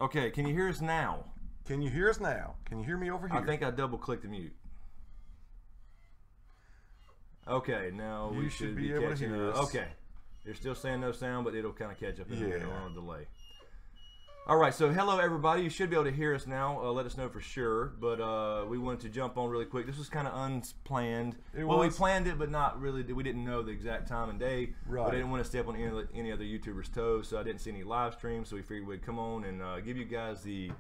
Okay, can you hear us now? Can you hear us now? Can you hear me over here? I think I double-clicked the mute. Okay, now we should be able to hear us. Okay, they're still saying no sound, but it'll kind of catch up in a delay. All right, so hello everybody. You should be able to hear us now. Let us know for sure. But we wanted to jump on really quick. This was kind of unplanned. Well, we planned it, but not really. We didn't know the exact time and day. Right. But I didn't want to step on any other YouTubers' toes, so I didn't see any live streams. So we figured we'd come on and give you guys the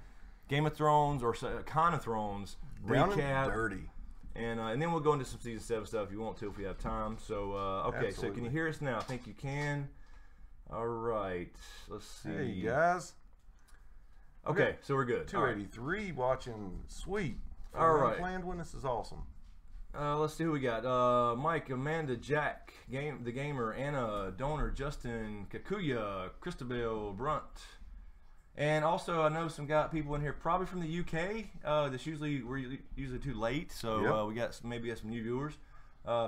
Game of Thrones or Con of Thrones recap. Down and dirty. And then we'll go into some season 7 stuff if you want to, if we have time. So okay, so can you hear us now? I think you can. All right, let's see. Hey guys. Okay, so we're good. 283 right. Watching. Sweet. All right. Planned one. This is awesome. Let's see who we got. Mike, Amanda, Jack, the Gamer, Anna, Donor, Justin, Kakuya, Christabel, Brunt. And also, I know some people in here probably from the UK. We're usually too late, so we got maybe some new viewers.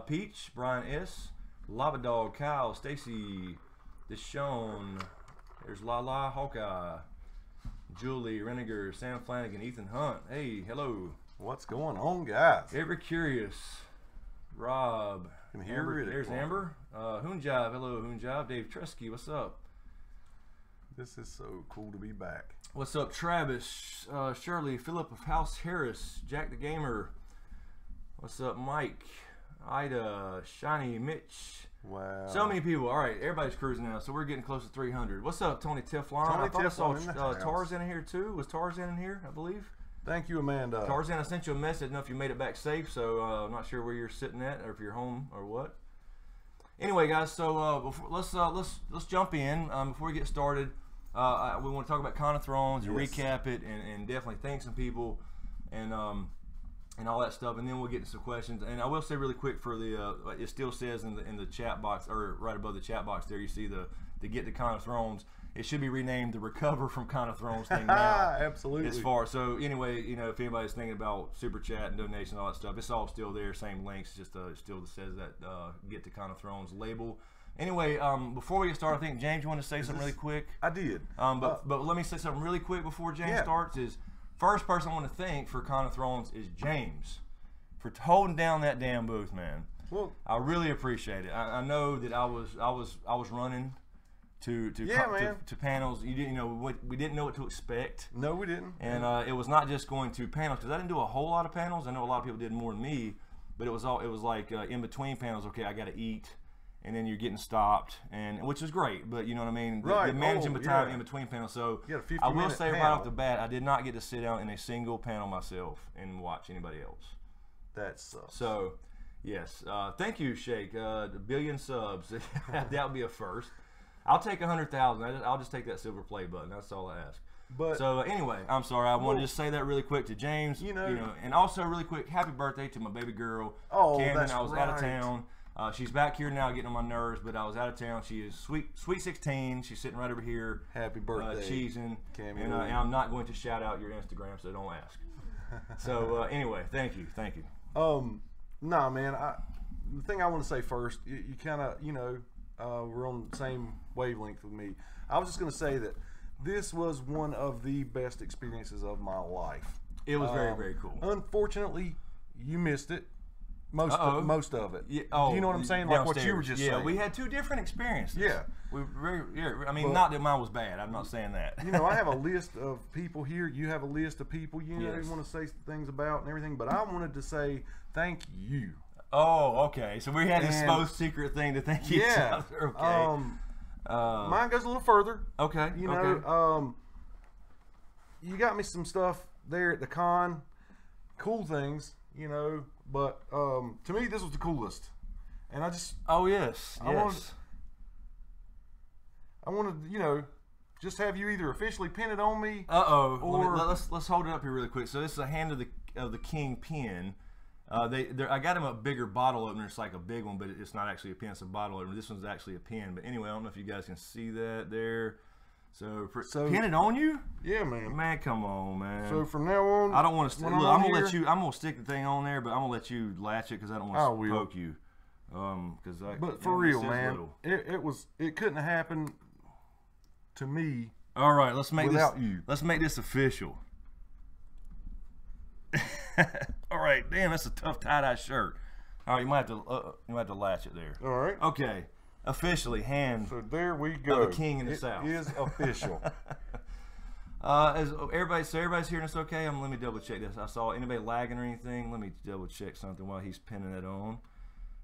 Peach, Brian S, Lava Dog, Kyle, Stacy, Deshawn. There's Lala, Hawkeye, Julie, Reniger, Sam Flanagan, Ethan Hunt. Hey, hello. What's going on, guys? Ever Curious, Rob. Can hear it. There's Amber. Hoonjive, hello Hoonjive. Dave Tresky, what's up? This is so cool to be back. What's up, Travis, Shirley, Philip of House Harris, Jack the Gamer. What's up, Mike, Ida, Shiny, Mitch. Wow. So many people. All right, everybody's cruising now, so we're getting close to 300. What's up, Tony Teflon? I thought I saw Tarzan in here too. Was Tarzan in here, I believe? Thank you, Amanda. Tarzan, I sent you a message. I don't know if you made it back safe, so I'm not sure where you're sitting at or if you're home or what. Anyway, guys, so let's jump in. Before we get started, we want to talk about Con of Thrones and recap it, and definitely thank some people and all that stuff, and then we'll get into some questions. And I will say really quick for the it still says in the chat box, or right above the chat box there, you see the Get to Con of Thrones. It should be renamed the Recover from Con of Thrones thing now. Absolutely. So anyway, you know, if anybody's thinking about super chat and donation and all that stuff, it's all still there, same links, just still says that Get to Con of Thrones label. Anyway, before we get started, I think James, you want to say something really quick? I did. But let me say something really quick before James starts. Is first person I want to thank for Con of Thrones is James for holding down that damn booth, man. Well, I really appreciate it. I know that I was running to panels. We didn't know what to expect. No, we didn't. And it was not just going to panels, because I didn't do a whole lot of panels. I know a lot of people did more than me, but it was like in between panels. Okay, I got to eat. And then you're getting stopped, and which is great, but you know what I mean. The managing time in between panels. So I will say right off the bat, I did not get to sit down in a single panel myself and watch anybody else. That sucks. So yes, thank you, Shake. The 1 billion subs. That would be a first. I'll take 100,000. I'll just take that silver play button. That's all I ask. But so anyway, I'm sorry. I want to just say that really quick to James. You know, and also really quick, happy birthday to my baby girl, Camden. I was out of town. She's back here now, getting on my nerves, but I was out of town. She is sweet 16. She's sitting right over here. Happy birthday, cheesing. And I'm not going to shout out your Instagram, so don't ask. So anyway, thank you. Nah, man. The thing I want to say first, you kind of, we're on the same wavelength with me. I was just going to say that this was one of the best experiences of my life. It was very, very cool. Unfortunately, you missed it. Most of it. Yeah. Oh, do you know what I'm saying? Like what you were just saying. Yeah, we had two different experiences. Yeah. I mean, not that mine was bad. I'm not saying that. I have a list of people here. You have a list of people you want to say things about and everything. But I wanted to say thank you. Oh, okay. So we had this most secret thing to thank each other. Okay. Mine goes a little further. Okay. You got me some stuff there at the con. Cool things. But to me, this was the coolest, and I just I wanted just have you either officially pin it on me. Or let's hold it up here really quick. So this is a Hand of the King pin. I got him a bigger bottle opener. It's like a big one, but it's not actually a pin. It's a bottle opener. This one's actually a pin. But anyway, I don't know if you guys can see that there. So pin it on you? Yeah, man. Man, come on, man. So from now on, I don't want to. Look, I'm gonna let you. I'm gonna stick the thing on there, but I'm gonna let you latch it because I don't want to poke you. But for real, man, it couldn't have happened to me All right, let's make without this. you. Let's make this official. All right, damn, that's a tough tie-dye shirt. All right, you might have to latch it there. All right. Okay, officially, hand. So there we go. Of the king in the south. It is official. Everybody's hearing us okay? Let me double check this. I saw anybody lagging or anything. Let me double check something while he's pinning it on.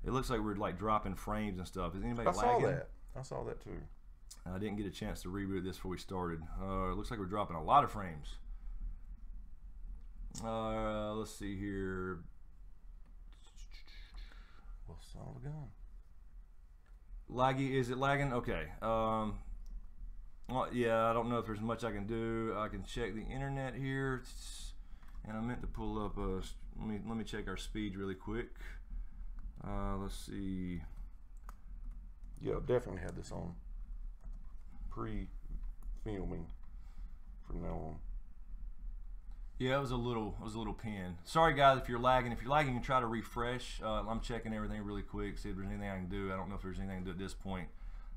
It looks like we're like dropping frames and stuff. Is anybody lagging? I saw that too. I didn't get a chance to reboot this before we started. It looks like we're dropping a lot of frames. Let's see here. Well, son of a gun. Laggy, is it lagging? Okay. Well, yeah, I don't know if there's much I can do. I can check the internet here, and I meant to pull up a. Let me check our speed really quick. Let's see. Yeah, definitely had this on pre-filming from now on. Yeah, it was a little pin. Sorry guys if you're lagging. If you're lagging, you can try to refresh. I'm checking everything really quick, see if there's anything I can do. I don't know if there's anything to do at this point.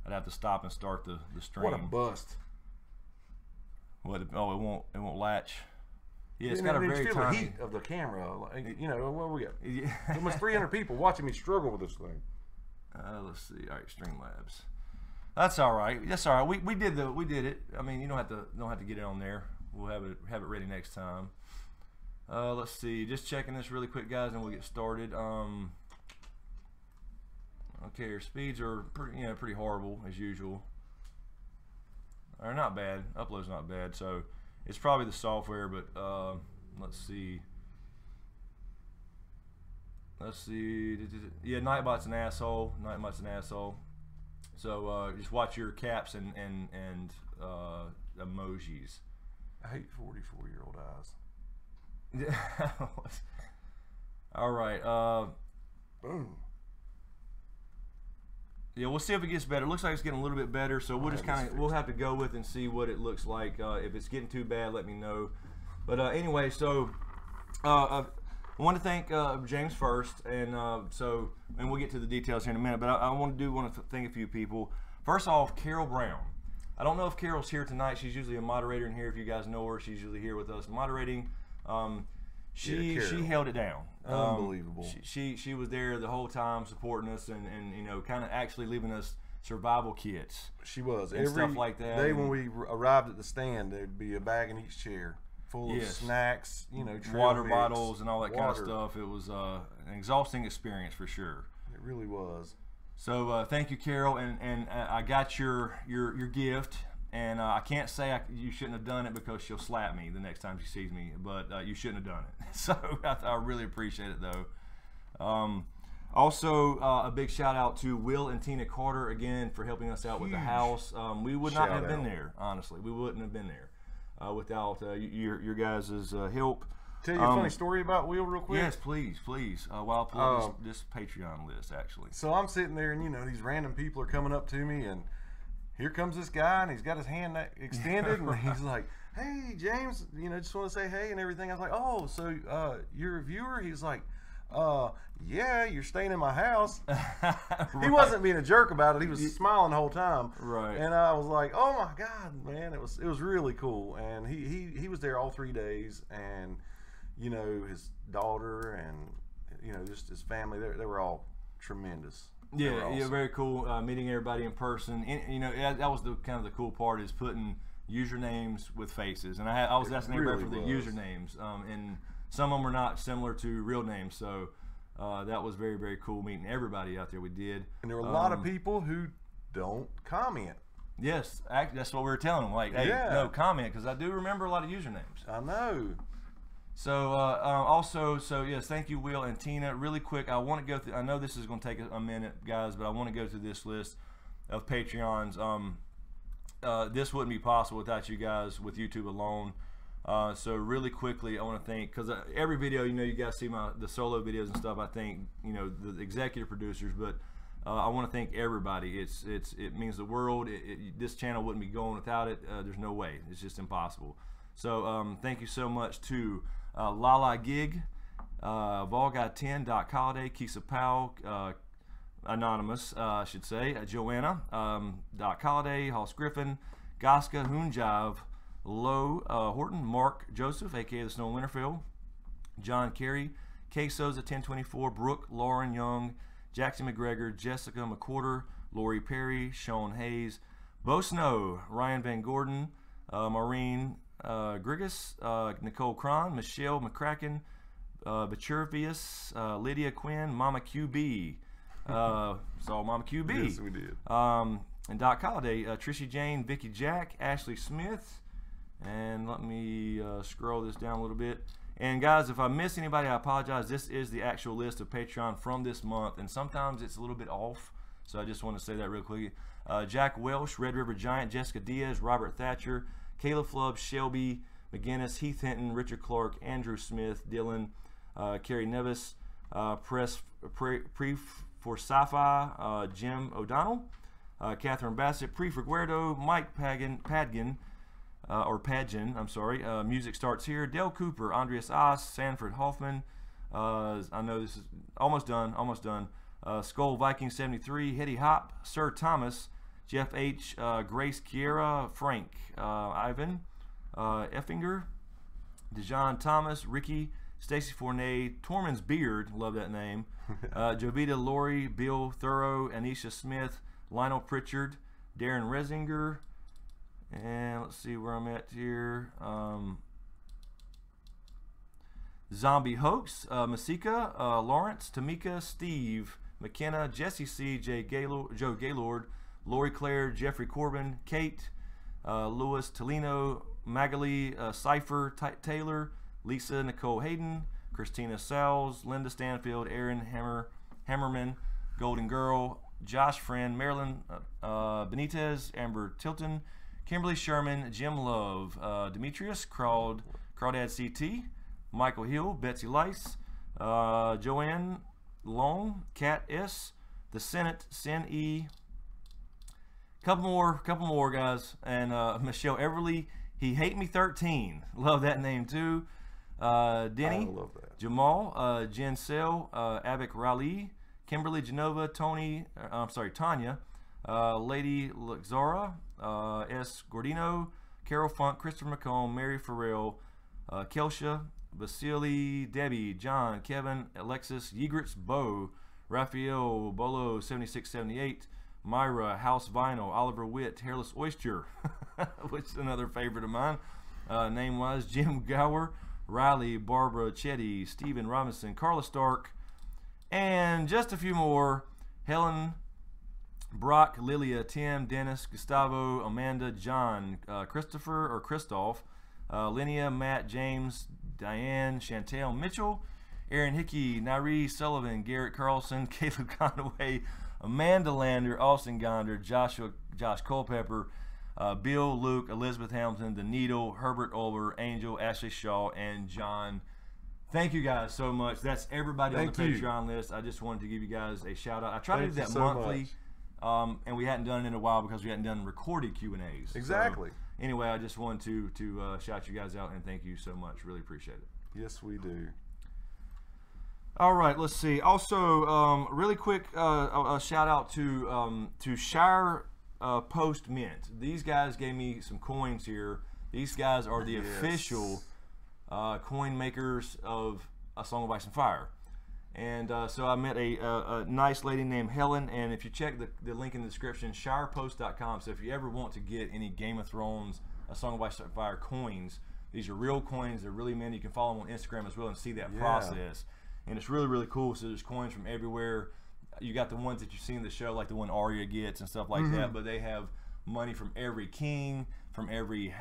I'd have to stop and start the stream. What a bust! What? Oh, it won't latch. Yeah, it's and got a very feel tiny. the heat of the camera. Like, you know, what we got? Yeah. Almost 300 people watching me struggle with this thing. Let's see. All right, Streamlabs. That's all right. That's all right. We did it. I mean, you don't have to get it on there. We'll have it ready next time. Let's see. Just checking this really quick, guys, and we'll get started. Okay, our speeds are pretty horrible as usual. Or not bad. Upload's not bad. So it's probably the software, but let's see. Let's see. Yeah, Nightbot's an asshole. Nightbot's an asshole. So just watch your caps and emojis. I hate 44-year-old eyes. All right. Boom. Yeah, we'll see if it gets better. It looks like it's getting a little bit better, so we'll just we'll have to go with and see what it looks like. If it's getting too bad, let me know. But anyway, so I want to thank James first, and we'll get to the details here in a minute. But I want to thank a few people. First off, Carol Brown. I don't know if Carol's here tonight. She's usually a moderator in here. If you guys know her, she's usually here with us moderating. She held it down. Unbelievable. She was there the whole time supporting us and you know, kind of actually leaving us survival kits. She was. And stuff like that. Day when we arrived at the stand, there'd be a bag in each chair full of snacks, you know, water bottles and all that kind of stuff. It was an exhausting experience for sure. It really was. So thank you, Carol, and I got your gift, and I can't say you shouldn't have done it because she'll slap me the next time she sees me, but you shouldn't have done it. So I really appreciate it though. Also, a big shout out to Will and Tina Carter again for helping us out with the house. We would not have been there, honestly. We wouldn't have been there without your guys' help. Tell you a funny story about Will real quick? Yes, please. While I pull up this Patreon list, actually. So I'm sitting there, and you know, these random people are coming up to me, and here comes this guy, and he's got his hand extended, and he's like, "Hey, James, you know, just want to say hey and everything." I was like, "Oh, so you're a viewer?" He's like, "Yeah, you're staying in my house." Right. He wasn't being a jerk about it. He was smiling the whole time. Right. And I was like, "Oh my God, man!" It was really cool, and he was there all 3 days, and you know, his daughter and, you know, just his family, they were all tremendous. Yeah, awesome. Yeah, very cool meeting everybody in person. And, you know, that was the kind of the cool part, is putting usernames with faces. And I was asking everybody for the usernames, and some of them were not similar to real names. So that was very, very cool meeting everybody out there. We did. And there were a lot of people who don't comment. Yes, that's what we were telling them. Like, hey, no comment, because I do remember a lot of usernames. I know. So also, yes, thank you, Will and Tina. Really quick, I want to go through. I know this is going to take a minute, guys, but I want to go through this list of Patreons. This wouldn't be possible without you guys with YouTube alone. So really quickly, I want to thank, because every video, you know, you guys see the solo videos and stuff. I thank, you know, the executive producers, but I want to thank everybody. It means the world. This channel wouldn't be going without it. There's no way. It's just impossible. So thank you so much to Lala Gig, Volga10, Doc Holiday, Kisa Powell, Anonymous, I should say, Joanna, Doc Holiday, Hoss Griffin, Gaska, Hunjive, Low, Horton, Mark Joseph, aka the Snow Winterfield, John Carey, K Souza 1024, Brooke, Lauren Young, Jackson McGregor, Jessica McQuarter, Lori Perry, Sean Hayes, Bo Snow, Ryan Van Gordon, Maureen Grigas, Nicole Cron, Michelle McCracken, Bachurvius, Lydia Quinn, Mama QB. Saw Mama QB. Yes, we did. And Doc Holliday, Trishy Jane, Vicky Jack, Ashley Smith, and let me scroll this down a little bit. And guys, if I miss anybody, I apologize. This is the actual list of Patreon from this month, and sometimes it's a little bit off, so I just want to say that real quick. Jack Welsh, Red River Giant, Jessica Diaz, Robert Thatcher, Caleb Flubb, Shelby McGinnis, Heath Hinton, Richard Clark, Andrew Smith, Dylan, Kerry Nevis, Pre for Sci-Fi, Jim O'Donnell, Catherine Bassett, Pre for Guerdo, Mike Padgin, I'm sorry. Music Starts Here, Dale Cooper, Andreas Oss, Sanford Hoffman. I know this is almost done. Skull Viking 73, Hetty Hop, Sir Thomas, Jeff H, Grace Kiera, Frank, Ivan, Effinger, Dejon Thomas, Ricky, Stacy Fournay, Tormans Beard, love that name, Jovita Lori, Bill Thorough, Anisha Smith, Lionel Pritchard, Darren Resinger, and let's see where I'm at here. Zombie Hoax, Masika, Lawrence, Tamika, Steve, McKenna, Jesse C, Joe Gaylord, Lori Claire, Jeffrey Corbin, Kate, Louis Tolino, Magali, Cypher, Taylor, Lisa Nicole Hayden, Christina Salles, Linda Stanfield, Aaron Hammerman, Golden Girl, Josh Friend, Marilyn Benitez, Amber Tilton, Kimberly Sherman, Jim Love, Demetrius, Crawdad CT, Michael Hill, Betsy Lice, Joanne Long, Kat S, The Senate, Sin E, couple more guys, and Michelle Everly, He Hate Me 13, love that name too. Denny, I love that. Jamal, Jen Sell, Abik Raleigh, Kimberly Genova, Tanya, Lady Luxora, S. Gordino, Carol Funk, Christopher McComb, Mary Farrell, Kelsha, Vasily, Debbie, John, Kevin, Alexis, Yegritz, Bo, Raphael, Bolo 7678, Myra, House Vinyl, Oliver Witt, Hairless Oyster, which is another favorite of mine, name-wise, Jim Gower, Riley, Barbara Chetty, Stephen Robinson, Carla Stark, and just a few more, Helen, Brock, Lilia, Tim, Dennis, Gustavo, Amanda, John, Christoph, Linnea, Matt, James, Diane, Chantel Mitchell, Aaron Hickey, Nairi Sullivan, Garrett Carlson, Caleb Conaway, Amanda Lander, Austin Gonder, Josh Culpepper, Bill, Luke, Elizabeth Hamilton, The Needle, Herbert Olber, Angel, Ashley Shaw, and John. Thank you guys so much. That's everybody on the Patreon list. I just wanted to give you guys a shout out. I try to do that monthly, and we hadn't done it in a while because we hadn't done recorded Q&As. Exactly. So, anyway, I just wanted to shout you guys out and thank you so much. Really appreciate it. Yes, we do. All right, let's see. Also, really quick, a shout out to Shire Post Mint. These guys gave me some coins here. These guys are the official coin makers of A Song of Ice and Fire. And so I met a nice lady named Helen, and if you check the link in the description, shirepost.com. So if you ever want to get any Game of Thrones, A Song of Ice and Fire coins, these are real coins. They're really mint. You can follow them on Instagram as well and see that process. And it's really, really cool. So there's coins from everywhere. You got the ones that you see in the show, like the one Arya gets and stuff like that. But they have money from every king, from every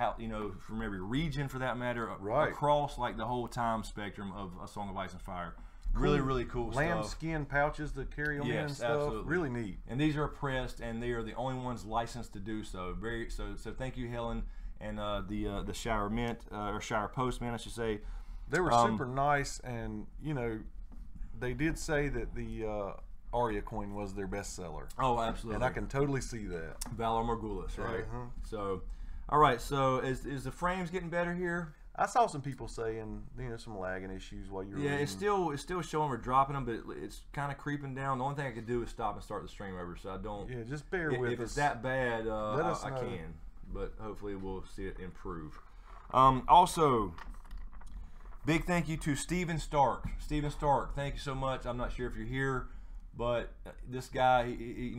from every region for that matter, across like the whole time spectrum of A Song of Ice and Fire. Cool. Really, really cool Lamb stuff. skin pouches to carry them in and stuff. Absolutely. Really neat. And these are pressed, and they are the only ones licensed to do so. So thank you, Helen, and the Shire Mint or Shire Post Mint, I should say. They were super nice, and they did say that the Arya coin was their best seller. Oh, absolutely. And I can totally see that. Valar Morghulis, right? So, all right. So is the frames getting better here? I saw some people saying, some lagging issues while you're reading. It's still showing we're dropping them, but it's kind of creeping down. The only thing I could do is stop and start the stream over, so I don't. Yeah, just bear with us. If it's that bad, let us know. I can. but hopefully we'll see it improve. Also, big thank you to Steven Stark. Steven Stark, thank you so much. I'm not sure if you're here, but this guy, he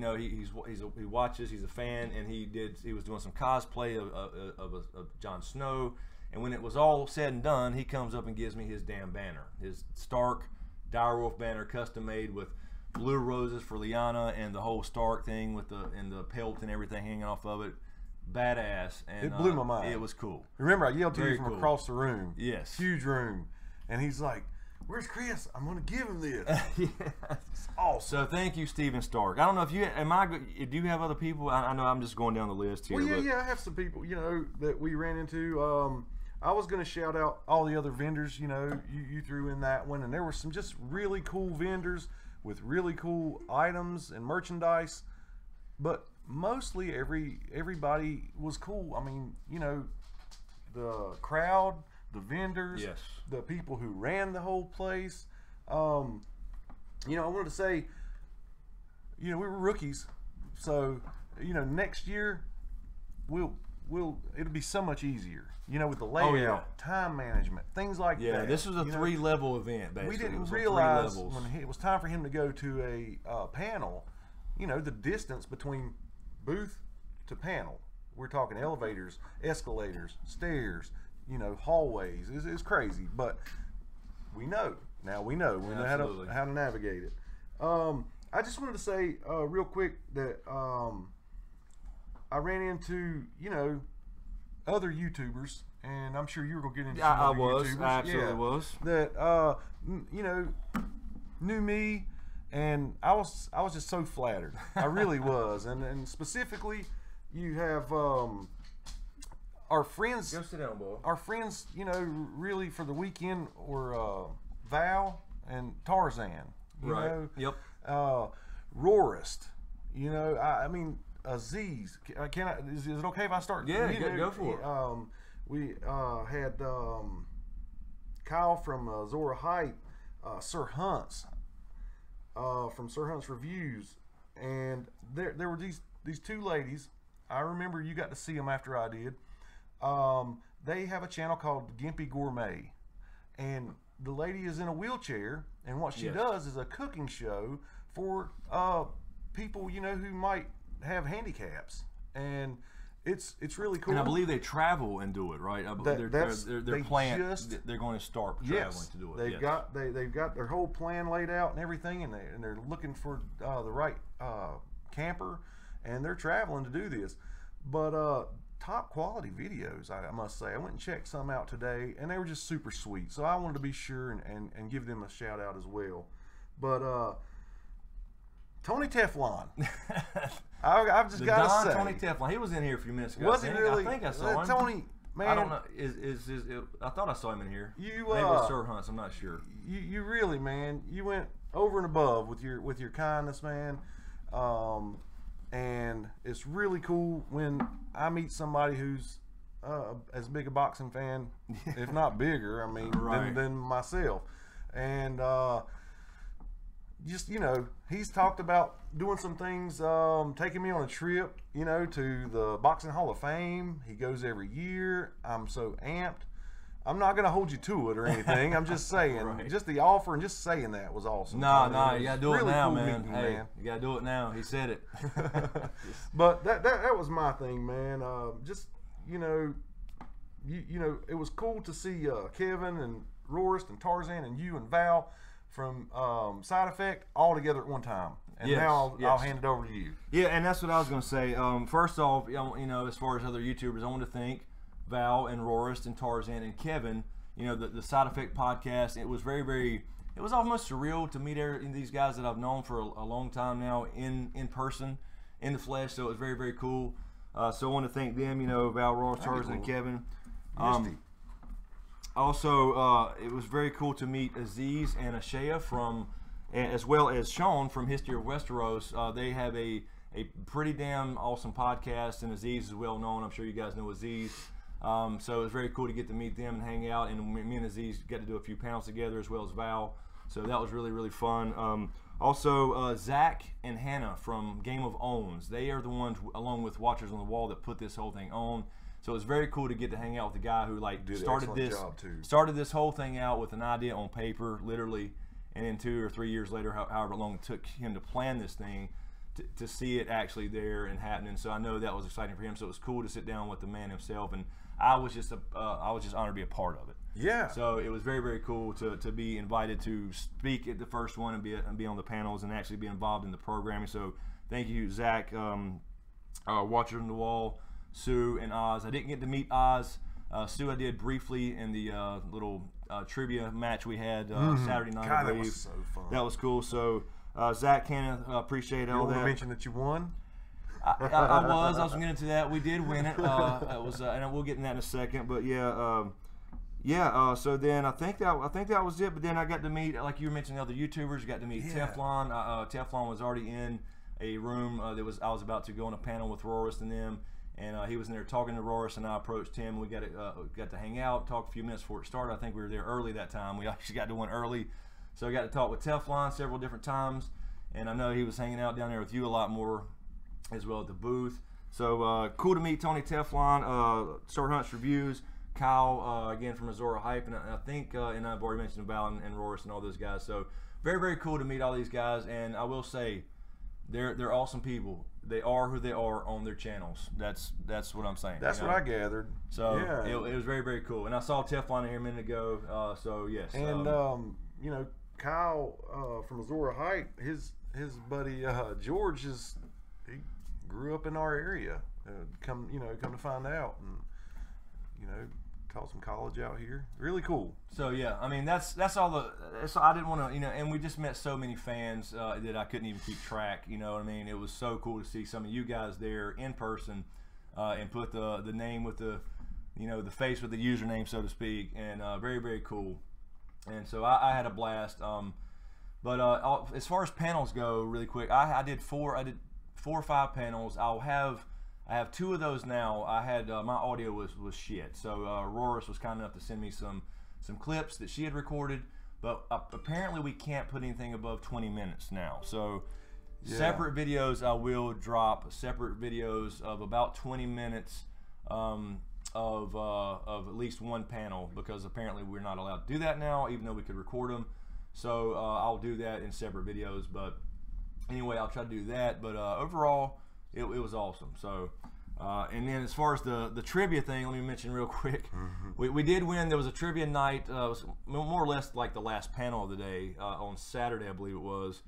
watches. He's a fan, and he was doing some cosplay of Jon Snow. And when it was all said and done, he comes up and gives me his damn banner, his Stark Direwolf banner, custom made with blue roses for Lyanna and the whole Stark thing with the pelt and everything hanging off of it. Badass. And it blew my mind. It was cool. Remember, I yelled to you from across the room. Yes. Huge room. And he's like, "Where's Chris? I'm going to give him this." Yeah. It's awesome. So thank you, Steven Stark. I don't know if do you have other people? I know I'm just going down the list here. Well, yeah, I have some people, that we ran into. I was going to shout out all the other vendors, you threw in that one. And there were some just really cool vendors with really cool items and merchandise. But mostly everybody was cool. I mean, the crowd, the vendors, yes, the people who ran the whole place. I wanted to say, we were rookies, so next year it'll be so much easier. With the layout, time management, things like that. Yeah, this was a 3-level event, basically. We didn't realize when it was time for him to go to a panel, the distance between booth to panel. We're talking elevators, escalators, stairs, hallways. It's crazy, but we know. Now we know. We know how to navigate it. I just wanted to say real quick that I ran into, other YouTubers, and I'm sure you were gonna get into some other YouTubers. I absolutely was. That knew me, and I was just so flattered. I really was, and specifically, you have our friends. Go sit down, boy. Our friends, really for the weekend were Val and Tarzan. Right. Yep. Rorist. I mean. Aziz, is it okay if I start? Yeah, go for it. We had Kyle from Zora Height, Sir Hunts from Sir Hunts Reviews, and there were these two ladies. I remember you got to see them after I did. They have a channel called Gimpy Gourmet, and the lady is in a wheelchair, and what she does is a cooking show for people who might have handicaps, and it's really cool. And I believe they travel and do it, right? They're going to start traveling to do it. They've got their whole plan laid out and everything, and they're looking for the right camper, and they're traveling to do this. But top quality videos, I must say. I went and checked some out today, and they were just super sweet. So I wanted to be sure and give them a shout out as well. But Tony Teflon. I've just got to say. Tony Teflon. He was in here a few minutes ago. Was he really? I think I saw him. Tony, man. I don't know. I thought I saw him in here. Maybe it was Sir Hunts. I'm not sure. You really, man. You went over and above with your kindness, man. And it's really cool when I meet somebody who's as big a boxing fan, if not bigger. I mean, than myself. And just he's talked about doing some things, taking me on a trip to the Boxing Hall of Fame. He goes every year. I'm so amped. I'm not gonna hold you to it or anything. I'm just saying, just the offer and just saying that was awesome. No, you gotta do it now, man. Hey, you gotta do it now. He said it. But that was my thing, man. Just it was cool to see Kevin and Rorist and Tarzan and you and Val from Side Effect all together at one time. And now I'll hand it over to you. Yeah, and that's what I was going to say. First off, as far as other YouTubers, I want to thank Val and Rorist and Tarzan and Kevin. The Side Effect podcast. It was it was almost surreal to meet these guys that I've known for a long time now in person, in the flesh. So it was very, very cool. So I want to thank them. Val, Rorist, Tarzan, and Kevin. Also, it was very cool to meet Aziz and Ashaya as well as Sean from History of Westeros. They have a pretty damn awesome podcast, and Aziz is well known. I'm sure you guys know Aziz. So it was very cool to get to meet them and hang out, and me and Aziz got to do a few panels together as well as Val. So that was really, really fun. Also, Zach and Hannah from Game of Owns. They are the ones, along with Watchers on the Wall, that put this whole thing on. So it's very cool to get to hang out with the guy who started this whole thing out with an idea on paper, literally, and then 2 or 3 years later, however long it took him to plan this thing, to see it actually there and happening. So I know that was exciting for him. So it was cool to sit down with the man himself, and I was just honored to be a part of it. Yeah. So it was very, very cool to be invited to speak at the first one and be on the panels and actually be involved in the programming. So thank you, Zach, Watcher on the Wall, Sue, and Oz. I didn't get to meet Oz. Sue I did briefly in the little trivia match we had Saturday night. God, that was so fun. That was cool. So Zach, Hannah, appreciate all that. You want to mention that you won? I was going to get into that. We did win it. It was, and we'll get in that in a second. But yeah, so then I think that was it. But then I got to meet, like you were mentioning, other YouTubers. Got to meet Teflon. Teflon was already in a room. I was about to go on a panel with Roris and them, and he was in there talking to Roris, and I approached him. We got to hang out, talk a few minutes before it started. I think we were there early that time. We actually got to one early, so I got to talk with Teflon several different times, and I know he was hanging out down there with you a lot more as well at the booth. So cool to meet Tony Teflon, Sir Hunt's Reviews, Kyle again from Azora Hype, and I think and I've already mentioned Val and Roris and all those guys. So very, very cool to meet all these guys, and I will say they're awesome people. They are who they are on their channels. That's what I'm saying. That's what I gathered. So yeah, it was very, very cool. And I saw Teflon here a minute ago. So yes. And you know, Kyle from Azora Hype, his buddy George he grew up in our area. Come to find out, and taught some college out here. Really cool. So yeah, I mean that's all I didn't want to and we just met so many fans that I couldn't even keep track. You know what I mean? It was so cool to see some of you guys there in person and put the name with the the face with the username, so to speak, and very, very cool. And so I had a blast. But as far as panels go, really quick, I did 4 or 5 panels. I have 2 of those now. I had my audio was shit, so Roris was kind enough to send me some clips that she had recorded, but apparently we can't put anything above 20 minutes now. So separate videos, I will drop separate videos of about 20 minutes of at least one panel, because apparently we're not allowed to do that now, even though we could record them. So I'll do that in separate videos. But anyway, I'll try to do that. But overall, it was awesome. So and then as far as the trivia thing, let me mention real quick. We did win. There was a trivia night. It was more or less like the last panel of the day on Saturday, I believe it was,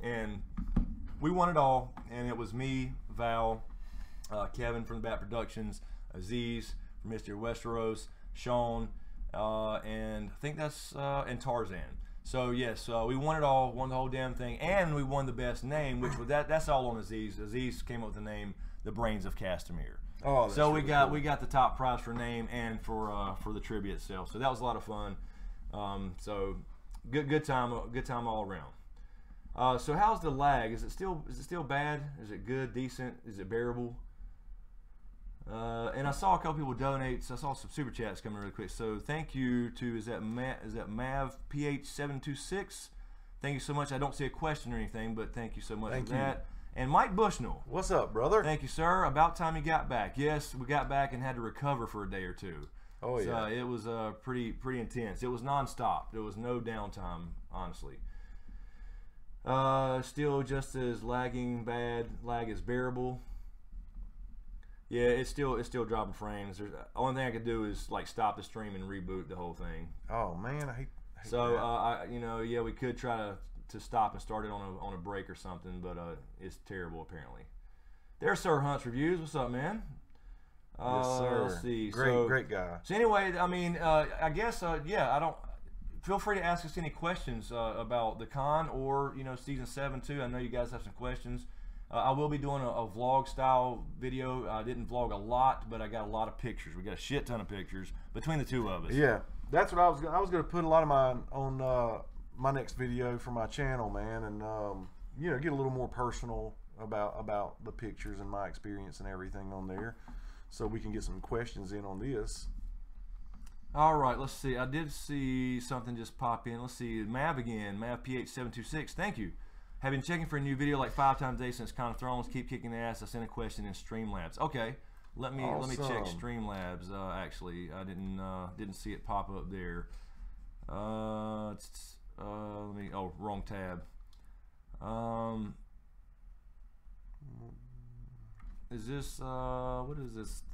and we won it all. And it was me, Val, Kevin from the Bat Productions, Aziz from Mystery Westeros, Sean, and I think that's and Tarzan. So yes, we won it all, won the whole damn thing, and we won the best name, which was that's all on Aziz. Aziz came up with the name, The Brains of Castamere. Oh, that's so we got the top prize for name and for the trivia itself. So that was a lot of fun. So good time all around. So how's the lag? Is it still bad? Is it good, decent? Is it bearable? And I saw a couple people donate. So I saw some super chats coming really quick. So thank you to is that Mav PH726. Thank you so much. I don't see a question or anything, but thank you so much for that. And Mike Bushnell. What's up, brother? Thank you, sir. About time you got back. Yes, we got back and had to recover for a day or 2. Oh yeah. So it was pretty intense. It was nonstop. There was no downtime, honestly. Still just as lagging bad. Lag is bearable. Yeah, it's still dropping frames. The only thing I could do is like stop the stream and reboot the whole thing. Oh man, I hate so that. Yeah, we could try to stop and start it on a break or something, but it's terrible apparently. There's Sir Hunt's Reviews. What's up, man? Yes, sir. Let's see. Great guy. So anyway, I mean, I guess yeah. I don't. Feel free to ask us any questions about the con or season 7 too. I know you guys have some questions. I will be doing a vlog style video. I didn't vlog a lot, but I got a lot of pictures. We got a shit ton of pictures between the 2 of us. Yeah, that's what I was going to put a lot of mine on my next video for my channel, man, and get a little more personal about the pictures and my experience and everything on there, so we can get some questions in on this. All right, let's see. I did see something just pop in. Let's see, Mav again, Mav PH726. Thank you. Have been checking for a new video like 5 times a day since Con of Thrones. Keep kicking ass. I sent a question in Streamlabs. Okay, let me check Streamlabs. Actually, I didn't see it pop up there. Let me. Oh, wrong tab. Is this what is this?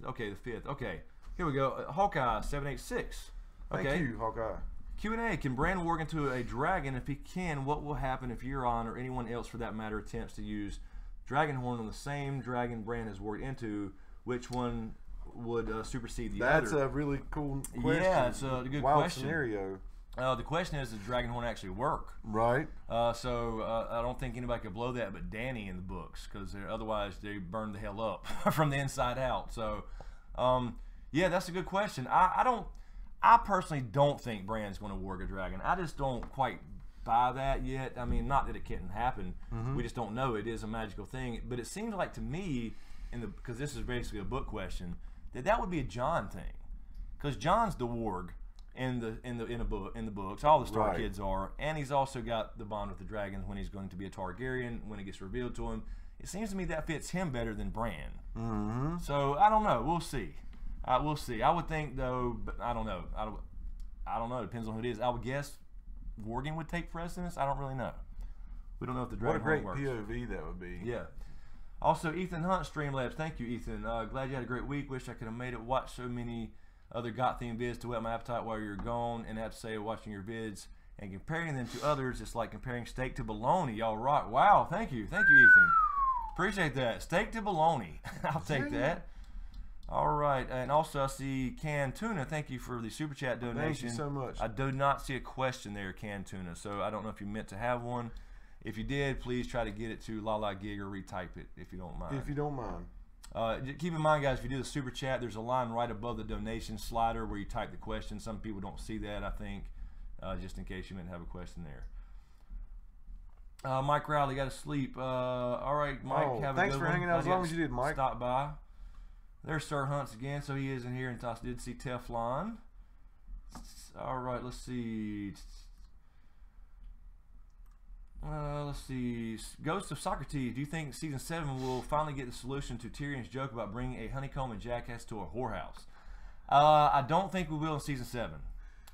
Okay, the 5th. Okay, here we go. Hawkeye 786. Okay. Thank you, Hawkeye. Q&A, can Bran warg into a dragon? If he can, what will happen if Euron or anyone else for that matter attempts to use Dragonhorn on the same dragon Bran has warged into? Which one would supersede the other? That's a really cool question. Yeah, it's a good Wild question. Scenario. The question is, does Dragonhorn actually work? Right. So I don't think anybody could blow that but Dany in the books, because otherwise they burn the hell up from the inside out. So, yeah, that's a good question. I personally don't think Bran's going to warg a dragon. I just don't quite buy that yet. I mean, not that it can't happen. We just don't know. It is a magical thing. But it seems like to me, because this is basically a book question, that would be a Jon thing, because Jon's the warg in the books. All the Stark kids are, and he's also got the bond with the dragons when he's going to be a Targaryen when it gets revealed to him. It seems to me that fits him better than Bran. So I don't know. We'll see. We'll see. I would think though, but I don't know. I don't know. It depends on who it is. I would guess warging would take precedence. I don't really know. We don't know if the dragon works. What a great POV that would be. Yeah. Also, Ethan Hunt, Streamlabs. Thank you, Ethan. Glad you had a great week. Wish I could have made it. Watch so many other GOT-themed vids to whet my appetite while you're gone, and I have to say, watching your vids and comparing them to others, it's like comparing steak to bologna. Y'all rock. Wow. Thank you, Ethan. Appreciate that. Steak to bologna. I'll take that. All right, and also I see Canned Tuna. Thank you for the super chat donation. Thank you so much. I do not see a question there, Canned Tuna, so I don't know if you meant to have one. If you did, please try to get it to Lala Gig or retype it if you don't mind. If you don't mind. Keep in mind, guys, if you do the super chat, there's a line right above the donation slider where you type the question. Some people don't see that, I think, just in case you meant to have a question there. Mike Rowley, got to sleep. All right, Mike, have a good one. Thanks for hanging out as long as you did, Mike. Stop by. There's Sir Hunts again, so he isn't here, and I did see Teflon. All right, let's see. Let's see. Ghost of Socrates, do you think Season 7 will finally get the solution to Tyrion's joke about bringing a honeycomb and jackass to a whorehouse? I don't think we will in Season 7.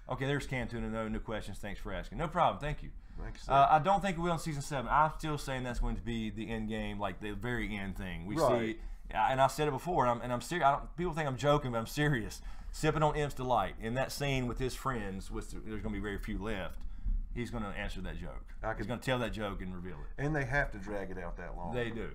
Okay, there's Cantuna. No questions. Thanks for asking. No problem. Thank you. Thanks, I don't think we will in Season 7. I'm still saying that's going to be the end game, like the very end thing. We see, and I said it before, and I'm serious. People think I'm joking, but I'm serious. Sipping on Imp's Delight. In that scene with his friends, there's going to be very few left. He's going to answer that joke. He's going to tell that joke and reveal it. And they have to drag it out that long. They do.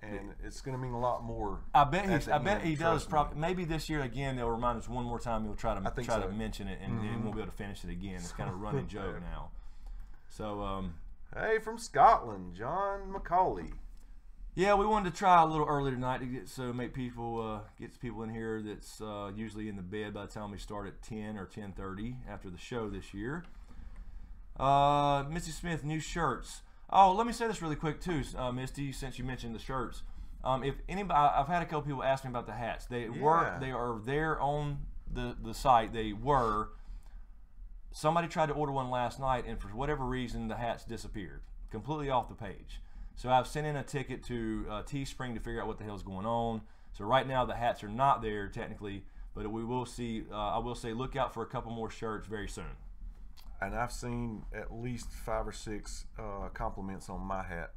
And it's going to mean a lot more. I bet he does. Maybe this year again they'll remind us one more time. He'll try to mention it, and then we'll be able to finish it again. It's kind of a running joke now. So, hey, from Scotland, John Macaulay. Yeah, we wanted to try a little early tonight to get people in here that's usually in the bed by the time we start at 10 or 10:30 after the show this year. Misty Smith, new shirts. Oh, let me say this really quick too, Misty, since you mentioned the shirts. If anybody, I've had a couple people ask me about the hats. They are there on the site. They were. Somebody tried to order one last night, and for whatever reason, the hats disappeared completely off the page. So I've sent in a ticket to Teespring to figure out what the hell's going on. So right now the hats are not there technically, but we will see. I will say look out for a couple more shirts very soon. And I've seen at least 5 or 6 compliments on my hat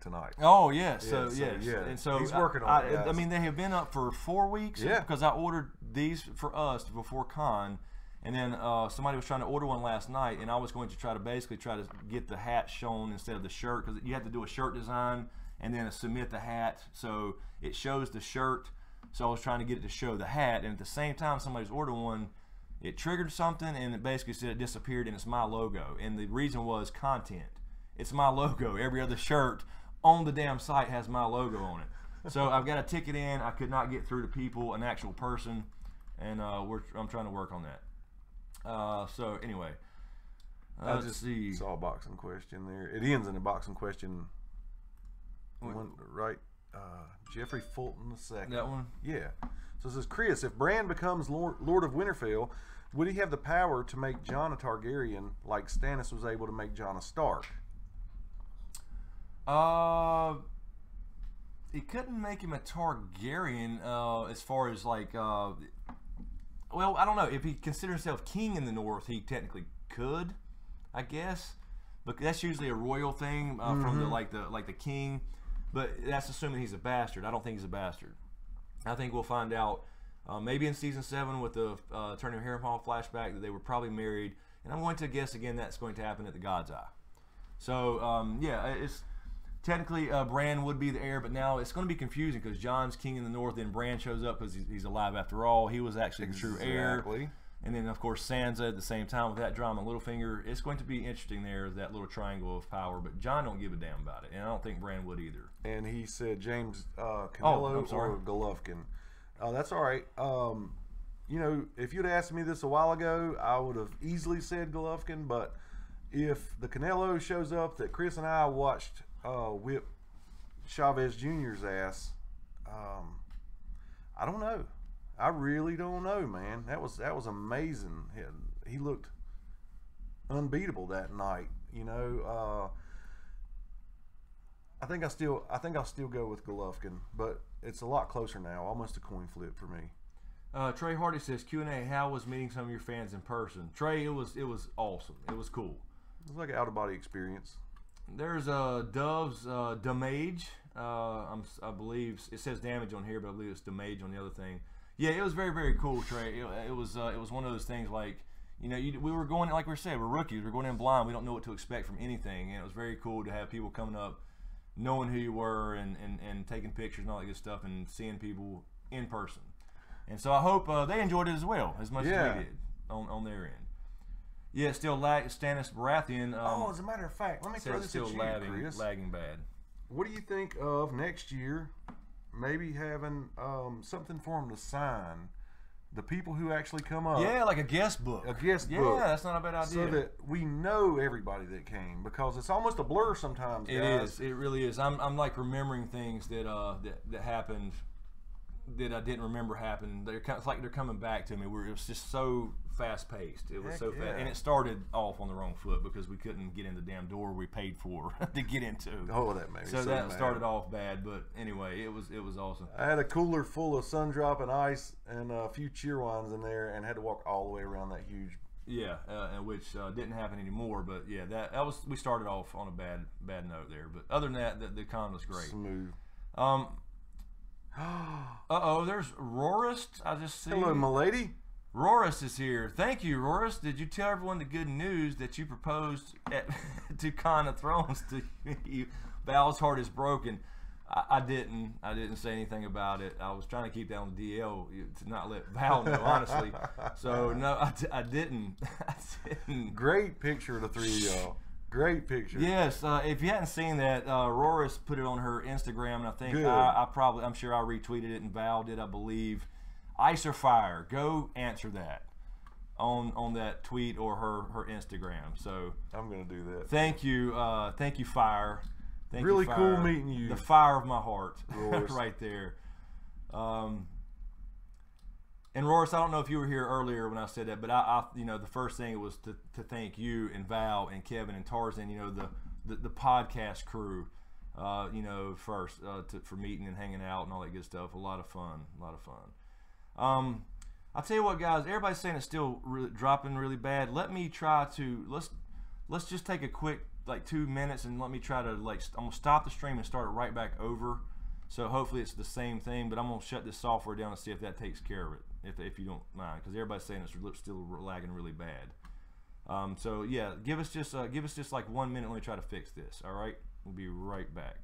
tonight. Oh yes, yes. And so he's working on it. I mean, they have been up for 4 weeks. Yeah. Because I ordered these for us before Con, and then somebody was trying to order one last night, and I was going to try to get the hat shown instead of the shirt, because you have to do a shirt design and then submit the hat so it shows the shirt. So I was trying to get it to show the hat, and at the same time somebody's ordering one. It triggered something, and it basically said it disappeared, and it's my logo. And the reason was content. It's my logo. Every other shirt on the damn site has my logo on it. So I've got a ticket in. I could not get through to people, an actual person, and I'm trying to work on that. So anyway, let's see. Saw a boxing question there. It ends in a boxing question. Right? Jeffrey Fulton II. That one? Yeah. So it says, Chris, if Bran becomes Lord of Winterfell, would he have the power to make Jon a Targaryen like Stannis was able to make Jon a Stark? He couldn't make him a Targaryen as far as like, well, I don't know. If he considers himself king in the North, he technically could, I guess. But that's usually a royal thing from the king. But that's assuming he's a bastard. I don't think he's a bastard. I think we'll find out maybe in season 7 with the Turning of Harrenhal flashback that they were probably married. And I'm going to guess again that's going to happen at the God's Eye. So yeah, it's technically Bran would be the heir, but now it's going to be confusing because Jon's king in the North, then Bran shows up because he's alive after all. He was actually the true heir. And then, of course, Sansa at the same time with that drama. Littlefinger, it's going to be interesting there, that little triangle of power. But Jon don't give a damn about it, and I don't think Bran would either. And he said James Canelo or Golovkin. That's all right. You know, if you'd asked me this a while ago, I would have easily said Golovkin. But if the Canelo shows up that Chris and I watched whip Chavez Jr.'s ass, I don't know. I really don't know, man. That was amazing. He looked unbeatable that night. You know, I think I'll still go with Golovkin, but it's a lot closer now. Almost a coin flip for me. Trey Hardy says Q&A. How was meeting some of your fans in person? Trey, it was awesome. It was cool. It was like an out of body experience. There's Dove's damage. I believe it says damage on here, but I believe it's damage on the other thing. Yeah, it was very, very cool, Trey. It was one of those things like, you know, we were going, like we said, we're rookies. We're going in blind. We don't know what to expect from anything. And it was very cool to have people coming up, knowing who you were and taking pictures and all that good stuff and seeing people in person. And so I hope they enjoyed it as well, as much as we did on their end. Yeah, still Stannis Baratheon. As a matter of fact, let me throw this still at you, Chris. lagging bad. What do you think of next year? Maybe having something for them to sign, the people who actually come up. Yeah, like a guest book. A guest book. Yeah, that's not a bad idea. So that we know everybody that came, because it's almost a blur sometimes, guys. It is. It really is. I'm like remembering things that that happened that I didn't remember happened. It's like they're coming back to me. It was just so fast paced. It was so fast, and it started off on the wrong foot because we couldn't get in the damn door we paid for to get into. Oh, that made me so that mad. Started off bad, but anyway, it was awesome. I had a cooler full of sun drop and ice and a few cheer wines in there, and had to walk all the way around that huge. Yeah, which didn't happen anymore. But yeah, that was, we started off on a bad note there. But other than that, the con was great. Smooth. There's Rorist. I just see. Hello, my Rorist is here. Thank you, Rorist. Did you tell everyone the good news that you proposed to Con of Thrones to you? Val's heart is broken. I didn't say anything about it. I was trying to keep that on the DL to not let Val know, honestly. So no, I didn't. I didn't. Great picture of the three of y'all. Great picture. Yes, if you hadn't seen that, Rorist put it on her Instagram, and I think I'm sure I retweeted it, and Val did, I believe. Ice or fire? Go answer that on that tweet or her Instagram. So I'm gonna do that. Thank you, Fire. Thank really you, Fire. Cool meeting you. The fire of my heart, right there. And Roris, I don't know if you were here earlier when I said that, but I you know, the first thing was to thank you and Val and Kevin and Tarzan, you know, the podcast crew, you know, first for meeting and hanging out and all that good stuff. A lot of fun. I'll tell you what, guys. Everybody's saying it's still dropping really bad. Let me try to let's just take a quick like 2 minutes and let me try to I'm gonna stop the stream and start it right back over. So hopefully it's the same thing, but I'm gonna shut this software down and see if that takes care of it. If you don't mind, because everybody's saying it's still lagging really bad. So yeah, give us just like 1 minute. Let me try to fix this. All right, we'll be right back.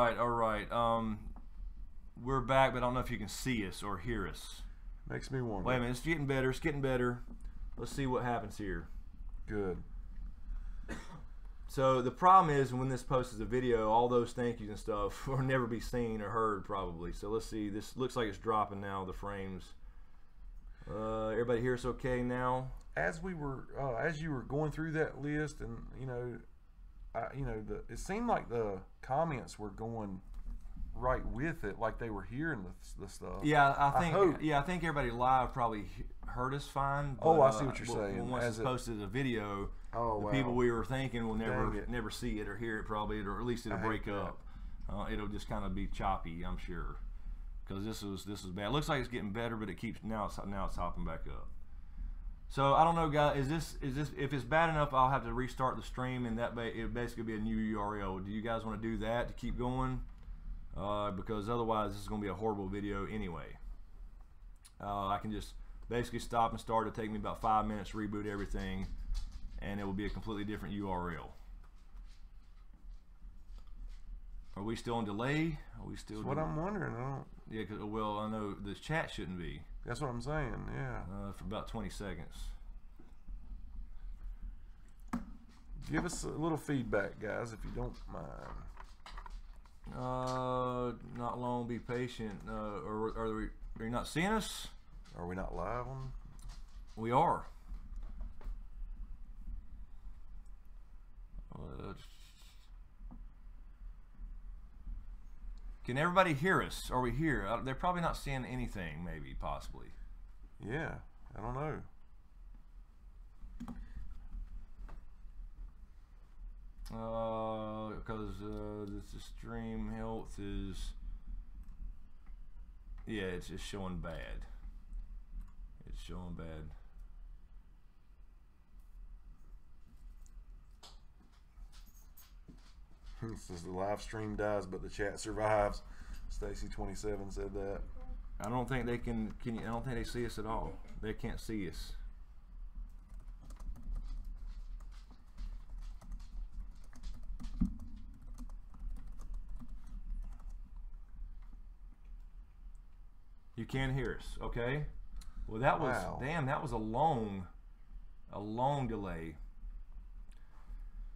right, all right. We're back, but I don't know if you can see us or hear us. Makes me wonder. Wait a minute, it's getting better. It's getting better. Let's see what happens here. Good. So the problem is when this posts as a video, all those thank yous and stuff will never be seen or heard probably. So let's see. This looks like it's dropping now, the frames. Everybody hear us okay now? As you were going through that list, and it seemed like the comments were going right with it, like they were hearing the stuff. Yeah, I think everybody live probably heard us fine. But, I see what you're saying. Once it's posted as a video, the people we were thinking will never see it or hear it probably, or at least it'll break up. It'll just kind of be choppy, I'm sure, because this was bad. It looks like it's getting better, but it keeps now it's hopping back up. So I don't know, guys. Is this if it's bad enough, I'll have to restart the stream, and it'll basically be a new URL. Do you guys want to do that to keep going? Because otherwise, this is going to be a horrible video anyway. I can just basically stop and start. It'll take me about 5 minutes, reboot everything, and it will be a completely different URL. Are we still on delay? Are we still? That's what I'm wondering. Yeah, cause, well, I know the chat shouldn't be. That's what I'm saying. Yeah. For about 20 seconds. Give us a little feedback, guys, if you don't mind. Not long. Be patient. Are you not seeing us? Are we not live on? We are. Can everybody hear us? Are we here? They're probably not seeing anything, maybe, possibly. Yeah, I don't know. Because the stream health is, yeah, it's just showing bad. It's showing bad. It says the live stream dies, but the chat survives. Stacy27 said that. I don't think they can. I don't think they see us at all. They can't see us. You can hear us, okay? Well, that was damn. That was a long delay.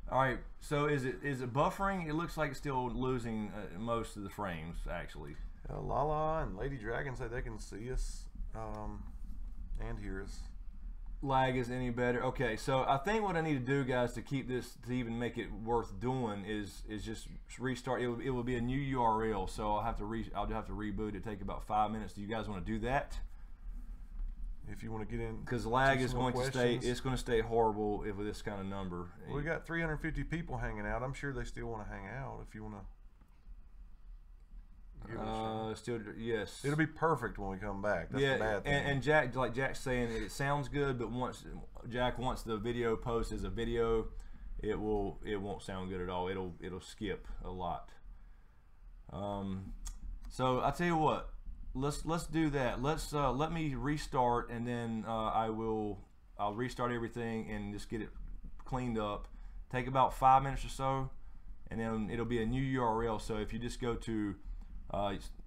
All right, so is it buffering? It looks like it's still losing most of the frames, actually. Lala and Lady Dragon say they can see us and hear us. Lag is any better? Okay, so I think what I need to do, guys, to keep this, to even make it worth doing, is just restart. It will be a new URL, so I'll have to reboot it. Take about 5 minutes. Do you guys want to do that? If you want to get in, because lag is going to stay. It's going to stay horrible with this kind of number. We got 350 people hanging out. I'm sure they still want to hang out. If you want to. Still, yes. It'll be perfect when we come back. That's the bad thing. And Jack, like Jack's saying, it sounds good, but once the video posts as a video, it won't sound good at all. It'll skip a lot. So I tell you what. Let's do that. Let me restart, and then I'll restart everything and just get it cleaned up. Take about 5 minutes or so, and then it'll be a new URL. So if you just go to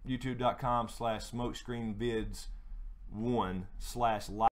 youtube.com/smokescreenvids1/live